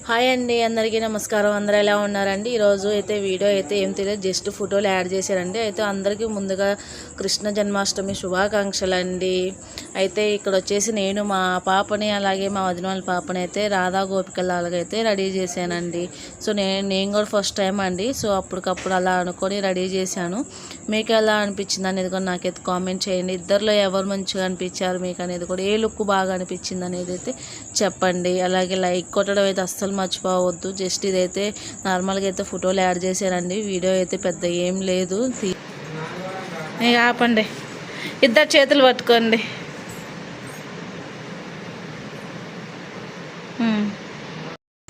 Hi అండి, అందరికీ నమస్కారం. అందరూ ఎలా ఉన్నారండి? ఈరోజు అయితే వీడియో అయితే ఏం తెలియదు, జస్ట్ ఫోటోలు యాడ్ చేశారండి. అయితే అందరికీ ముందుగా కృష్ణ జన్మాష్టమి శుభాకాంక్షలు అండి. అయితే ఇక్కడ వచ్చేసి నేను మా పాపని అలాగే మా వదిన వాళ్ళ పాపని అయితే రాధా గోపికలాగైతే రెడీ చేశానండి. సో నేను కూడా ఫస్ట్ టైం అండి. సో అప్పటికప్పుడు అలా అనుకొని రెడీ చేశాను. మీకు ఎలా అనిపించింది అనేది కూడా నాకైతే కామెంట్ చేయండి. ఇద్దరిలో ఎవరు మంచిగా అనిపించారు మీకు అనేది కూడా, ఏ లుక్ బాగా అనిపించింది అనేది అయితే చెప్పండి. అలాగే లైక్ కొట్టడం అయితే అస్సలు మర్చిపోవద్దు. జస్ట్ ఇదైతే నార్మల్గా అయితే ఫోటోలు యాడ్ చేశారండి. వీడియో అయితే పెద్ద ఏం లేదు. ఇక ఆపండి, ఇద్దరు చేతులు పట్టుకోండి.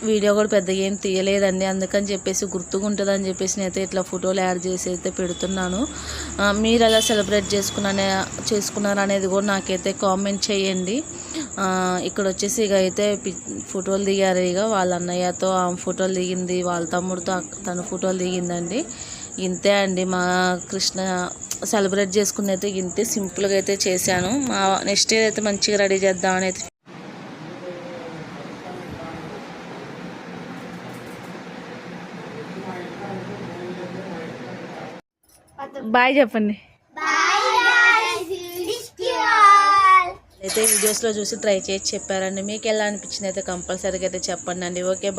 వీడియో కూడా పెద్దగా ఏం తీయలేదండి, అందుకని చెప్పేసి గుర్తుగా ఉంటుందని చెప్పేసి నేనైతే ఇట్లా ఫోటోలు యాడ్ చేసి అయితే పెడుతున్నాను. మీరు ఎలా సెలబ్రేట్ చేసుకున్నారు అనేది కూడా నాకైతే కామెంట్ చేయండి. ఇక్కడ వచ్చేసి ఇక అయితే ఫోటోలు దిగారు. ఇక వాళ్ళ అన్నయ్యతో ఫోటోలు దిగింది, వాళ్ళ తమ్ముడితో తన ఫోటోలు దిగిందండి. ఇంతే అండి మా కృష్ణ సెలబ్రేట్ చేసుకుని అయితే ఇంతే సింపుల్గా అయితే చేశాను. మా నెక్స్ట్ ఇయర్ అయితే మంచిగా రెడీ చేద్దామని అయితే. బాయ్ చెప్పండి. అయితే వీడియోస్లో చూసి ట్రై చేసి చెప్పారండి. మీకు ఎలా అనిపించింది అయితే కంపల్సరీగా అయితే చెప్పండి అండి. Okay bye.